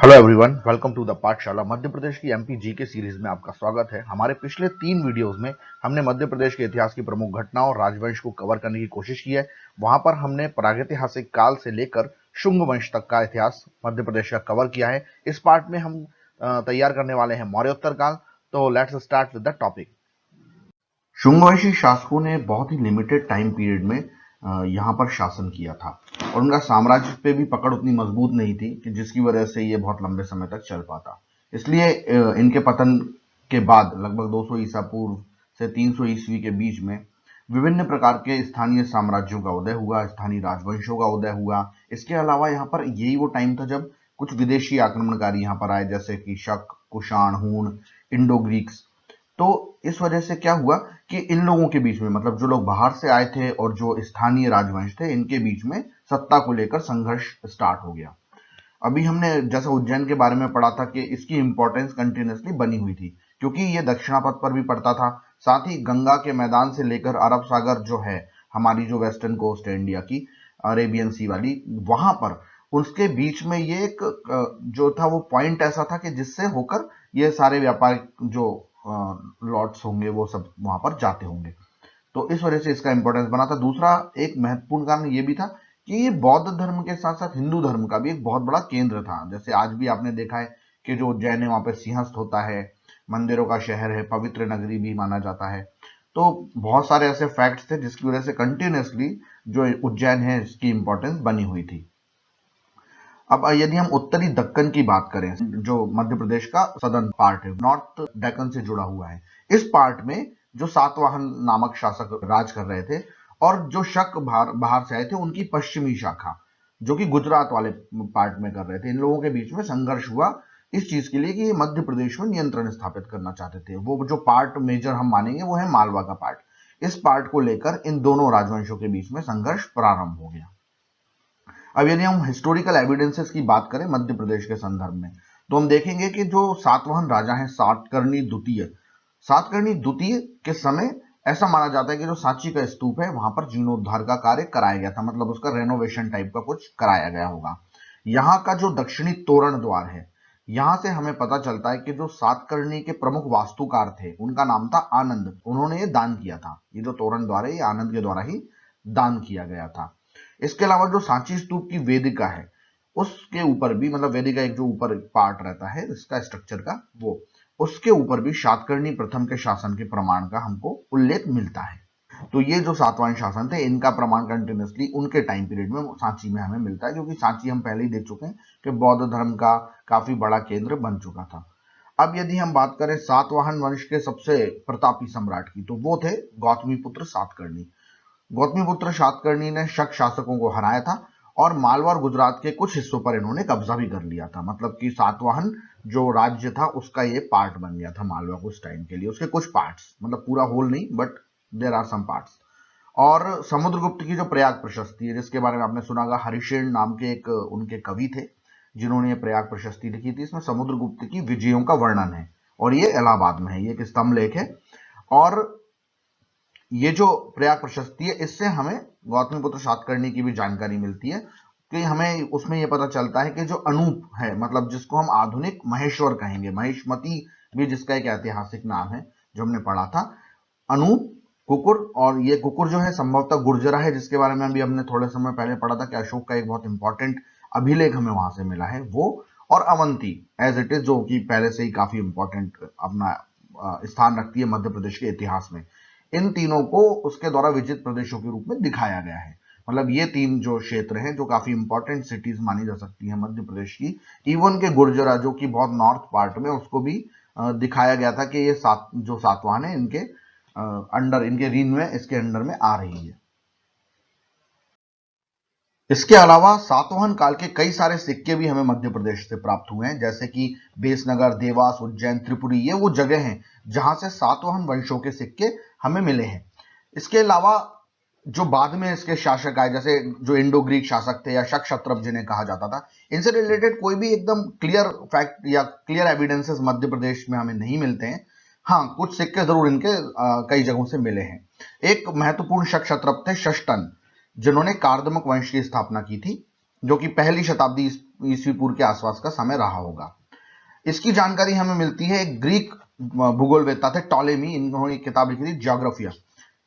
Hello everyone, welcome to the Pathshala. Madhya प्रदेश की MP जी के series में आपका स्वागत है। हमारे पिछले 3 वीडियोस में हमने मध्य प्रदेश के इतिहास की प्रमुख घटनाओं और राजवंश को कवर करने की कोशिश की है। वहां पर हमने प्रागैतिहासिक काल से लेकर शुंग वंश तक का इतिहास मध्य प्रदेश का कवर किया है। इस पार्ट में हम तैयार करने वाले हैं मौर्योत्तर काल। तो let's start with the topic. शुंगवंशी शासकों ने बहुत ही लिमिटेड टाइम पीरियड में यहाँ पर शासन किया था और उनका साम्राज्य पे भी पकड़ उतनी मजबूत नहीं थी कि जिसकी वजह से ये बहुत लंबे समय तक चल पाता। इसलिए इनके पतन के बाद लगभग 200 ईसा पूर्व से 300 ईस्वी के बीच में विभिन्न प्रकार के स्थानीय साम्राज्यों का उदय हुआ, स्थानीय राजवंशों का उदय हुआ। इसके अलावा यहाँ पर यही वो टाइम था जब कुछ विदेशी आक्रमणकारी यहाँ पर आए, जैसे कि शक, कुषाण, हूण, इंडो ग्रीक्स। तो इस वजह से क्या हुआ कि इन लोगों के बीच में, मतलब जो लोग बाहर से आए थे और जो स्थानीय राजवंश थे, इनके बीच में सत्ता को लेकर संघर्ष स्टार्ट हो गया। अभी हमने जैसा उज्जैन के बारे में पढ़ा था कि इसकी इंपॉर्टेंस कंटिन्यूसली बनी हुई थी क्योंकि ये दक्षिणापथ पर भी पड़ता था। साथ ही गंगा के मैदान से लेकर अरब सागर जो है, हमारी जो वेस्टर्न कोस्ट है इंडिया की, अरेबियन सी वाली, वहां पर उसके बीच में ये एक जो था वो पॉइंट ऐसा था कि जिससे होकर ये सारे व्यापार जो लॉट्स होंगे वो सब वहां पर जाते होंगे। तो इस वजह से इसका इंपॉर्टेंस बना था। दूसरा एक महत्वपूर्ण कारण ये भी था कि ये बौद्ध धर्म के साथ साथ हिंदू धर्म का भी एक बहुत बड़ा केंद्र था। जैसे आज भी आपने देखा है कि जो उज्जैन है वहां पर सिंहस्थ होता है, मंदिरों का शहर है, पवित्र नगरी भी माना जाता है। तो बहुत सारे ऐसे फैक्ट्स थे जिसकी वजह से कंटिन्यूसली जो उज्जैन है इसकी इंपॉर्टेंस बनी हुई थी। अब यदि हम उत्तरी दक्कन की बात करें, जो मध्य प्रदेश का सदर्न पार्ट है, नॉर्थ दक्कन से जुड़ा हुआ है, इस पार्ट में जो सातवाहन नामक शासक राज कर रहे थे और जो शक बाहर से आए थे, उनकी पश्चिमी शाखा जो कि गुजरात वाले पार्ट में कर रहे थे, इन लोगों के बीच में संघर्ष हुआ इस चीज के लिए कि ये मध्य प्रदेश में नियंत्रण स्थापित करना चाहते थे। वो जो पार्ट मेजर हम मानेंगे वो है मालवा का पार्ट। इस पार्ट को लेकर इन दोनों राजवंशों के बीच में संघर्ष प्रारंभ हो गया। अब यदि हम हिस्टोरिकल एविडेंसेस की बात करें मध्य प्रदेश के संदर्भ में, तो हम देखेंगे कि जो सातवाहन राजा हैं, सातकर्णी द्वितीय के समय ऐसा माना जाता है कि जो सांची का स्तूप है वहां पर जीर्णोद्धार का कार्य कराया गया था, मतलब उसका रेनोवेशन टाइप का कुछ कराया गया होगा। यहाँ का जो दक्षिणी तोरण द्वार है, यहां से हमें पता चलता है कि जो सातकर्णी के प्रमुख वास्तुकार थे उनका नाम था आनंद। उन्होंने ये दान किया था। ये जो तोरण द्वार है ये आनंद के द्वारा ही दान किया गया था। इसके अलावा जो सांची स्तूप की वेदिका है उसके ऊपर भी, मतलब वेदिका एक जो ऊपर पार्ट रहता है इसका स्ट्रक्चर का, वो उसके ऊपर भी सातकर्णी प्रथम के शासन के प्रमाण का हमको उल्लेख मिलता है। तो ये जो सातवाहन शासन थे इनका प्रमाण कंटिन्यूसली उनके टाइम पीरियड में सांची में हमें मिलता है, क्योंकि सांची हम पहले ही देख चुके हैं कि बौद्ध धर्म का काफी बड़ा केंद्र बन चुका था। अब यदि हम बात करें सातवाहन वंश के सबसे प्रतापी सम्राट की, तो वो थे गौतमीपुत्र सातकर्णी। गौतमीपुत्र सातकर्णी ने शक शासकों को हराया था और मालवा और गुजरात के कुछ हिस्सों पर इन्होंने कब्जा भी कर लिया था। मतलब कि सातवाहन जो राज्य था उसका ये पार्ट बन गया था मालवा कुछ टाइम के लिए, उसके कुछ पार्ट्स, मतलब पूरा होल नहीं but there are some parts. और समुद्रगुप्त की जो प्रयाग प्रशस्ति है, जिसके बारे में आपने सुना होगा, हरिशेन नाम के एक उनके कवि थे जिन्होंने ये प्रयाग प्रशस्ति लिखी थी। इसमें समुद्रगुप्त की विजयों का वर्णन है और ये इलाहाबाद में है, ये एक स्तंभ लेख है। और ये जो प्रयाग प्रशस्ति है इससे हमें गौतमीपुत्र सातकर्णी की भी जानकारी मिलती है कि हमें उसमें यह पता चलता है कि जो अनूप है, मतलब जिसको हम आधुनिक महेश्वर कहेंगे, महेशमती भी जिसका एक ऐतिहासिक नाम है जो हमने पढ़ा था, अनूप, कुकुर, और ये कुकुर जो है संभवतः गुर्जरा है, जिसके बारे में अभी हमने थोड़े समय पहले पढ़ा था कि अशोक का एक बहुत इंपॉर्टेंट अभिलेख हमें वहां से मिला है वो, और अवंती एज इट इज, जो कि पहले से ही काफी इंपॉर्टेंट अपना स्थान रखती है मध्य प्रदेश के इतिहास में। इन तीनों को उसके द्वारा विजित प्रदेशों के रूप में दिखाया गया है। मतलब ये तीन जो क्षेत्र हैं जो काफी इंपॉर्टेंट सिटीज मानी जा सकती हैं मध्य प्रदेश की। इवन के गुर्जरा जो कि बहुत नॉर्थ पार्ट में, उसको भी दिखाया गया था कि ये जो सातवाहन है इनके अंडर, इनके रीन में, इसके अंडर में आ रही है। इसके अलावा सातवाहन काल के कई सारे सिक्के भी हमें मध्य प्रदेश से प्राप्त हुए हैं, जैसे कि बेसनगर, देवास, उज्जैन, त्रिपुरी, ये वो जगह हैं जहां से सातवाहन वंशों के सिक्के हमें मिले हैं। इसके अलावा जो बाद में इसके शासक आए, जैसे जो इंडो ग्रीक शासक थे या शक क्षत्रप जिन्हें कहा जाता था, इनसे रिलेटेड कोई भी एकदम क्लियर फैक्ट या क्लियर एविडेंसेस मध्य प्रदेश में हमें नहीं मिलते हैं। हाँ, कुछ सिक्के जरूर इनके कई जगहों से मिले हैं। एक महत्वपूर्ण शक क्षत्रप थे शशटन, जिन्होंने कार्दमक वंश की स्थापना की थी। जो कि पहली शताब्दी ईस्वी पूर्व के आसपास का समय रहा होगा। इसकी जानकारी हमें मिलती है एक ग्रीक भूगोलवेत्ता थे टॉलेमी, इन्होंने एक किताब लिखी थी ज्योग्राफिया।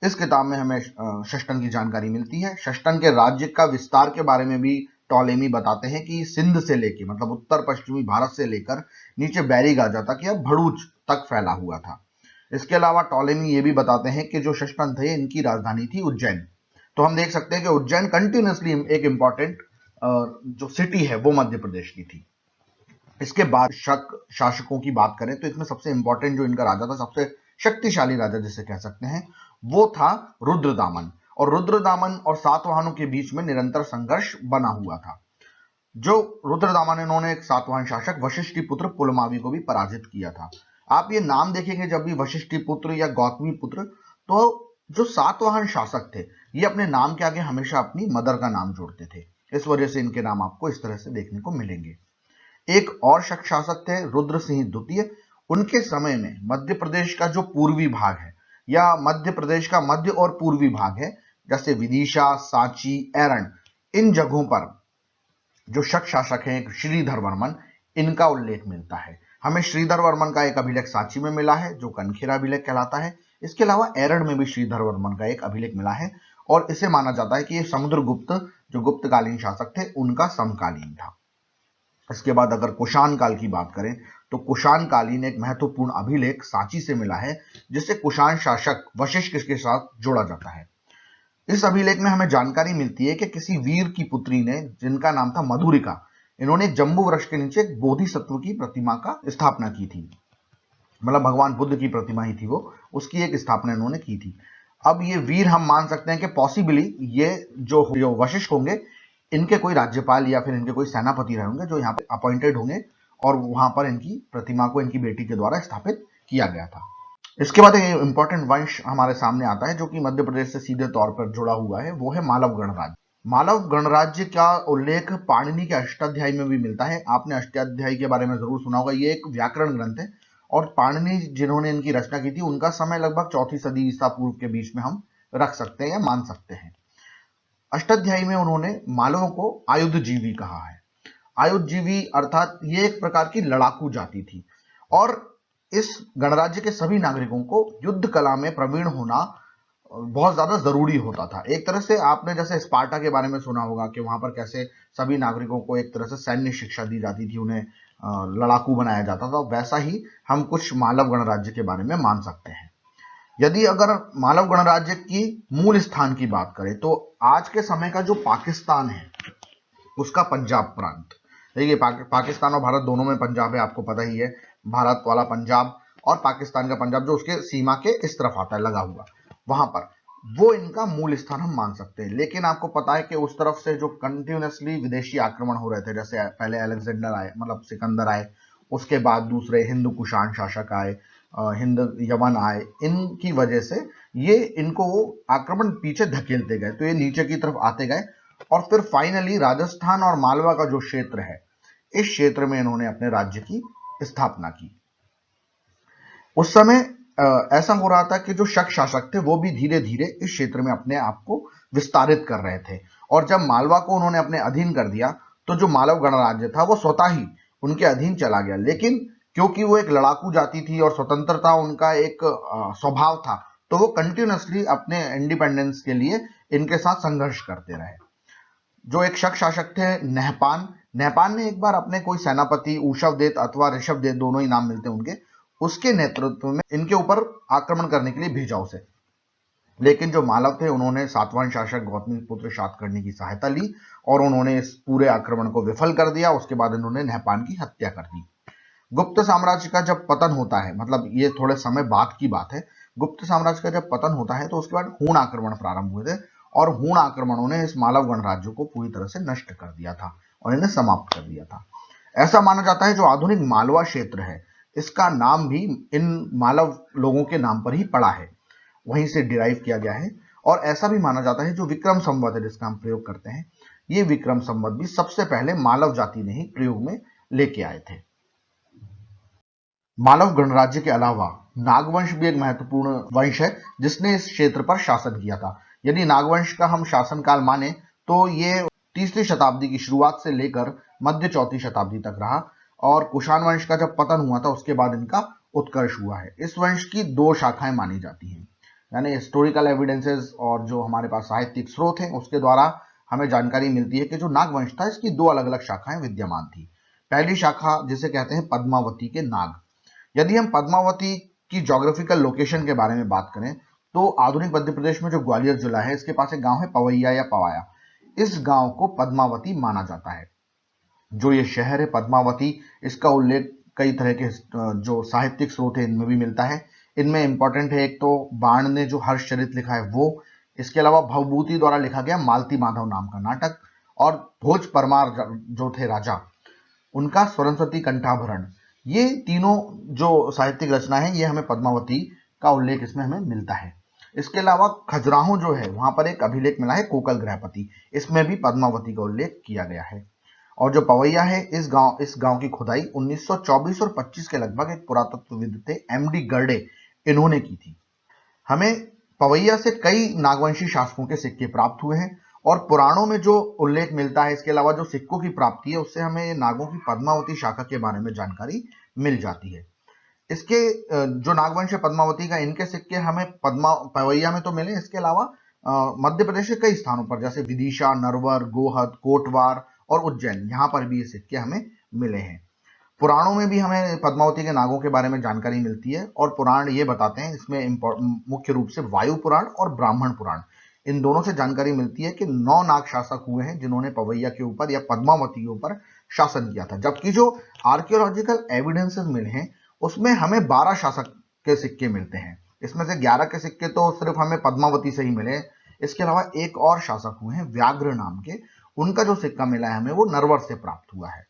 इस किताब में हमें शस्टन की जानकारी मिलती है। शस्टन के राज्य का विस्तार के बारे में भी टॉलेमी बताते हैं कि सिंध से लेके मतलब उत्तर पश्चिमी भारत से लेकर नीचे बैरी गाजा तक या भड़ूच तक फैला हुआ था। इसके अलावा टॉलेमी ये भी बताते हैं कि जो शस्टन थे इनकी राजधानी थी उज्जैन। तो हम देख सकते हैं कि उज्जैन कंटिन्यूसली एक इंपॉर्टेंट जो सिटी है वो मध्य प्रदेश की थी। इसके बाद शक शासकों की बात करें तो इसमें सबसे इंपॉर्टेंट जो इनका राजा था, सबसे शक्तिशाली राजा जिसे कह सकते हैं, वो था रुद्रदामन। और रुद्रदामन और सातवाहनों के बीच में निरंतर संघर्ष बना हुआ था। जो रुद्रदामन, इन्होंने एक सातवाहन शासक वशिष्ठी पुत्र पुलमावी को भी पराजित किया था। आप ये नाम देखेंगे जब भी वशिष्ठी पुत्र या गौतमी पुत्र, तो जो सातवाहन शासक थे ये अपने नाम के आगे हमेशा अपनी मदर का नाम जोड़ते थे। इस वजह से इनके नाम आपको इस तरह से देखने को मिलेंगे। एक और शासक थे रुद्र सिंह द्वितीय। उनके समय में मध्य प्रदेश का जो पूर्वी भाग है या मध्य प्रदेश का मध्य और पूर्वी भाग है, जैसे विदिशा, सांची, एरन, इन जगहों पर जो शासक हैं श्रीधर वर्मन, इनका उल्लेख मिलता है। हमें श्रीधर वर्मन का एक अभिलेख सांची में मिला है जो कनखेरा अभिलेख कहलाता है। इसके अलावा एरन में भी श्रीधर वर्मन का एक अभिलेख मिला है और इसे माना जाता है कि ये समुद्रगुप्त जो गुप्तकालीन शासक थे उनका समकालीन था। इसके बाद अगर कुषाण काल की बात करें तो कुषाण कालीन एक महत्वपूर्ण अभिलेख सांची से मिला है जिसे कुषाण शासक वशिष्ठ के साथ जोड़ा जाता है। इस अभिलेख में हमें जानकारी मिलती है कि किसी वीर की पुत्री ने, जिनका नाम था मधुरिका, इन्होंने जम्बू वृक्ष के नीचे एक बोधिसत्व की प्रतिमा का स्थापना की थी। मतलब भगवान बुद्ध की प्रतिमा ही थी वो, उसकी एक स्थापना इन्होंने की थी। अब ये वीर हम मान सकते हैं कि पॉसिबली ये जो वशिष्ठ होंगे, इनके कोई राज्यपाल या फिर इनके कोई सेनापति रहे होंगे जो यहाँ पे अपॉइंटेड होंगे और वहां पर इनकी प्रतिमा को इनकी बेटी के द्वारा स्थापित किया गया था। इसके बाद एक इंपॉर्टेंट वंश हमारे सामने आता है जो कि मध्य प्रदेश से सीधे तौर पर जुड़ा हुआ है, वो है मालव गणराज्य। मालव गणराज्य का उल्लेख पाणिनि के अष्टाध्यायी में भी मिलता है। आपने अष्टाध्यायी के बारे में जरूर सुना होगा। ये एक व्याकरण ग्रंथ है और पाणिनि जिन्होंने इनकी रचना की थी उनका समय लगभग 4वीं सदी ईसा पूर्व के बीच में हम रख सकते हैं या मान सकते हैं। अष्टाध्यायी में उन्होंने मालवों को आयुधजीवी कहा है। आयुधजीवी अर्थात ये एक प्रकार की लड़ाकू जाति थी और इस गणराज्य के सभी नागरिकों को युद्ध कला में प्रवीण होना बहुत ज्यादा जरूरी होता था। एक तरह से आपने जैसे स्पार्टा के बारे में सुना होगा कि वहां पर कैसे सभी नागरिकों को एक तरह से सैन्य शिक्षा दी जाती थी, उन्हें लड़ाकू बनाया जाता था। वैसा ही हम कुछ मालव गणराज्य के बारे में मान सकते हैं। यदि अगर मालव गणराज्य की मूल स्थान की बात करें तो आज के समय का जो पाकिस्तान है उसका पंजाब प्रांत, देखिए पाकिस्तान और भारत दोनों में पंजाब है, आपको पता ही है। भारत वाला पंजाब और पाकिस्तान का पंजाब जो उसके सीमा के इस तरफ आता है लगा हुआ, वहां पर वो इनका मूल स्थान हम मान सकते हैं। लेकिन आपको पता है कि उस तरफ से जो कंटिन्यूसली विदेशी आक्रमण हो रहे थे, जैसे पहले अलेक्जेंडर आए, मतलब सिकंदर आए, उसके बाद दूसरे हिंदू कुषाण शासक आए, हिंद यवन आए, इनकी वजह से ये इनको आक्रमण पीछे धकेलते गए, तो ये नीचे की तरफ आते गए और फिर फाइनली राजस्थान और मालवा का जो क्षेत्र है, इस क्षेत्र में इन्होंने अपने राज्य की स्थापना की। उस समय ऐसा हो रहा था कि जो शक शासक थे वो भी धीरे धीरे इस क्षेत्र में अपने आप को विस्तारित कर रहे थे और जब मालवा को उन्होंने अपने अधीन कर दिया तो जो मालव गणराज्य था वो स्वतः ही उनके अधीन चला गया। लेकिन क्योंकि वो एक लड़ाकू जाति थी और स्वतंत्रता उनका एक स्वभाव था, तो वो कंटिन्यूसली अपने इंडिपेंडेंस के लिए इनके साथ संघर्ष करते रहे। जो एक शक शासक थे नहपान ने एक बार अपने कोई सेनापति ऊषभदेव अथवा ऋषभदेव, दोनों ही नाम मिलते हैं उनके, उसके नेतृत्व में इनके ऊपर आक्रमण करने के लिए भेजा उसे। लेकिन जो मालव थे उन्होंने सातवाहन शासक गौतमी पुत्र शातकर्णी की सहायता ली और उन्होंने इस पूरे आक्रमण को विफल कर दिया। उसके बाद इन्होंने नहपान की हत्या कर दी। गुप्त साम्राज्य का जब पतन होता है, मतलब ये थोड़े समय बाद की बात है, गुप्त साम्राज्य का जब पतन होता है तो उसके बाद हूण आक्रमण प्रारंभ हुए थे और हूण आक्रमणों ने इस मालव गणराज्य को पूरी तरह से नष्ट कर दिया था और इन्हें समाप्त कर दिया था। ऐसा माना जाता है जो आधुनिक मालवा क्षेत्र है, इसका नाम भी इन मालव लोगों के नाम पर ही पड़ा है, वहीं से डिराइव किया गया है। और ऐसा भी माना जाता है जो विक्रम संवत है जिसका हम प्रयोग करते हैं, ये विक्रम संवत भी सबसे पहले मालव जाति ने ही प्रयोग में लेके आए थे। मालव गणराज्य के अलावा नागवंश भी एक महत्वपूर्ण वंश है जिसने इस क्षेत्र पर शासन किया था। यदि नागवंश का हम शासनकाल माने तो ये तीसरी शताब्दी की शुरुआत से लेकर मध्य चौथी शताब्दी तक रहा और कुषाण वंश का जब पतन हुआ था उसके बाद इनका उत्कर्ष हुआ है। इस वंश की दो शाखाएं मानी जाती हैं, यानी हिस्टोरिकल एविडेंसेस और जो हमारे पास साहित्यिक स्रोत हैं उसके द्वारा हमें जानकारी मिलती है कि जो नाग वंश था इसकी दो अलग अलग शाखाएं विद्यमान थी। पहली शाखा जिसे कहते हैं पद्मावती के नाग। यदि हम पद्मावती की ज्योग्राफिकल लोकेशन के बारे में बात करें तो आधुनिक मध्य प्रदेश में जो ग्वालियर जिला है इसके पास एक गांव है पवैया या पवाया। इस गांव को पद्मावती माना जाता है। जो ये शहर है पद्मावती, इसका उल्लेख कई तरह के जो साहित्यिक स्रोत है इनमें भी मिलता है। इनमें इंपॉर्टेंट है एक तो बाण ने जो हर्षचरित लिखा है वो, इसके अलावा भवभूति द्वारा लिखा गया मालती माधव नाम का नाटक, और भोज परमार जो थे राजा उनका स्वरस्वती कंठाभरण। ये तीनों जो साहित्यिक रचना है ये हमें पद्मावती का उल्लेख इसमें हमें मिलता है। इसके अलावा खजुराहो जो है वहां पर एक अभिलेख मिला है कोकल गृहपति, इसमें भी पद्मावती का उल्लेख किया गया है। और जो पवैया है इस गांव की खुदाई 1924 और 25 के लगभग एक पुरातत्वविद थे एमडी गर्डे, इन्होंने की थी। हमें पवैया से कई नागवंशी शासकों के सिक्के प्राप्त हुए हैं और पुराणों में जो उल्लेख मिलता है इसके अलावा जो सिक्कों की प्राप्ति है उससे हमें नागों की पद्मावती शाखा के बारे में जानकारी मिल जाती है। इसके जो नागवंश है पद्मावती का, इनके सिक्के हमें पवैया में तो मिले, इसके अलावा मध्य प्रदेश के कई स्थानों पर जैसे विदिशा, नरवर, गोहद, कोटवार और उज्जैन, यहाँ पर भी ये सिक्के हमें मिले हैं। पुराणों में भी हमें पद्मावती के नागों के बारे में जानकारी मिलती है और पुराण ये बताते हैं, इसमें मुख्य रूप से वायु पुराण और ब्राह्मण पुराण, इन दोनों से जानकारी मिलती है कि 9 नाग शासक हुए हैं जिन्होंने पवैया के ऊपर या पद्मावती के ऊपर शासन किया था। जबकि जो आर्कियोलॉजिकल एविडेंसेस मिले हैं उसमें हमें 12 शासक के सिक्के मिलते हैं। इसमें से 11 के सिक्के तो सिर्फ हमें पद्मावती से ही मिले। इसके अलावा एक और शासक हुए हैं व्याघ्र नाम के, उनका जो सिक्का मिला है हमें वो नरवर से प्राप्त हुआ है।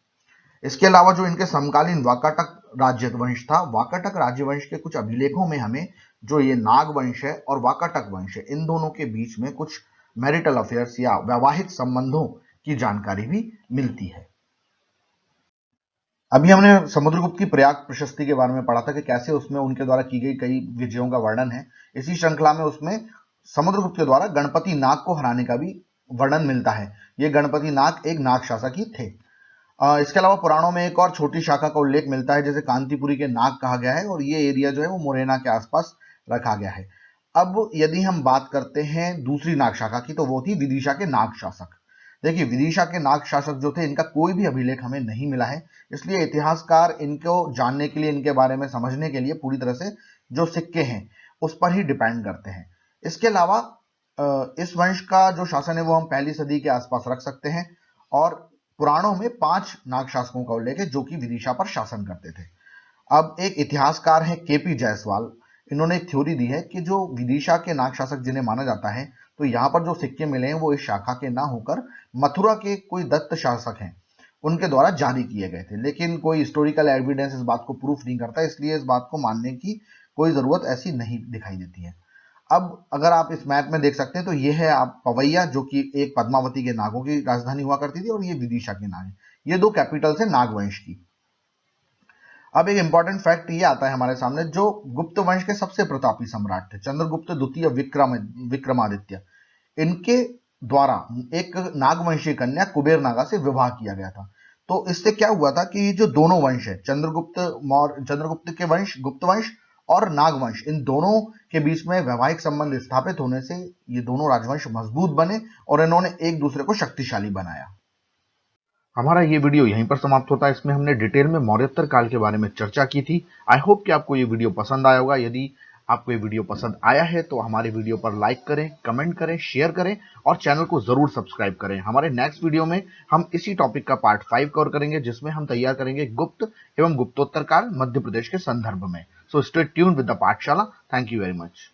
इसके अलावा जो इनके समकालीन वाकाटक राज्यवंश था, वाकाटक राज्यवंश के कुछ अभिलेखों में हमें जो ये नाग वंश है और वाकाटक वंश है इन दोनों के बीच में कुछ मैरिटल अफेयर्स या वैवाहिक संबंधों की जानकारी भी मिलती है। अभी हमने समुद्रगुप्त की प्रयाग प्रशस्ति के बारे में पढ़ा था कि कैसे उसमें उनके द्वारा की गई कई विजयों का वर्णन है। इसी श्रृंखला में उसमें समुद्रगुप्त के द्वारा गणपति नाग को हराने का भी वर्णन मिलता है। ये गणपति नाग एक नाग शासक ही थे। इसके अलावा पुराणों में एक और छोटी शाखा का उल्लेख मिलता है जिसे कांतिपुरी के नाग कहा गया है और ये एरिया जो है वो मुरैना के आसपास रखा गया है। अब यदि हम बात करते हैं दूसरी नाग शाखा की तो वो थी विदिशा के नाग शासक। देखिए विदिशा के नाग शासक जो थे इनका कोई भी अभिलेख हमें नहीं मिला है, इसलिए इतिहासकार इनको जानने के लिए, इनके बारे में समझने के लिए पूरी तरह से जो सिक्के हैं उस पर ही डिपेंड करते हैं। इसके अलावा इस वंश का जो शासन है वो हम पहली सदी के आसपास रख सकते हैं और पुराणों में 5 नाग शासकों का उल्लेख है जो कि विदिशा पर शासन करते थे। अब एक इतिहासकार है केपी जायसवाल, इन्होंने एक थ्योरी दी है कि जो विदिशा के नाग शासक जिन्हें माना जाता है तो यहाँ पर जो सिक्के मिले हैं वो इस शाखा के ना होकर मथुरा के कोई दत्त शासक हैं उनके द्वारा जारी किए गए थे। लेकिन कोई हिस्टोरिकल एविडेंस इस बात को प्रूफ नहीं करता, इसलिए इस बात को मानने की कोई जरूरत ऐसी नहीं दिखाई देती है। अब अगर आप इस मैप में देख सकते हैं तो ये है आप पवैया जो कि एक पद्मावती के नागों की राजधानी हुआ करती थी और ये विदिशा के नाग है। ये दो कैपिटल्स है नागवंश की। अब एक इंपॉर्टेंट फैक्ट ये आता है हमारे सामने, जो गुप्त वंश के सबसे प्रतापी सम्राट थे चंद्रगुप्त द्वितीय विक्रमादित्य, इनके द्वारा एक नागवंशी कन्या कुबेर नागा से विवाह किया गया था। तो इससे क्या हुआ था कि जो दोनों वंश है चंद्रगुप्त के वंश गुप्त वंश और नागवंश, इन दोनों के बीच में वैवाहिक संबंध स्थापित होने से ये दोनों राजवंश मजबूत बने और इन्होंने एक दूसरे को शक्तिशाली बनाया। हमारा ये वीडियो यहीं पर समाप्त होता है। इसमें हमने डिटेल में मौर्योत्तर काल के बारे में चर्चा की थी। आई होप कि आपको ये वीडियो पसंद आया होगा। यदि आपको ये वीडियो पसंद आया है तो हमारे वीडियो पर लाइक करें, कमेंट करें, शेयर करें और चैनल को जरूर सब्सक्राइब करें। हमारे नेक्स्ट वीडियो में हम इसी टॉपिक का पार्ट 5 कवर करेंगे जिसमें हम तैयार करेंगे गुप्त एवं गुप्तोत्तर काल मध्य प्रदेश के संदर्भ में। So stay tuned with the Pathshala. Thank you very much.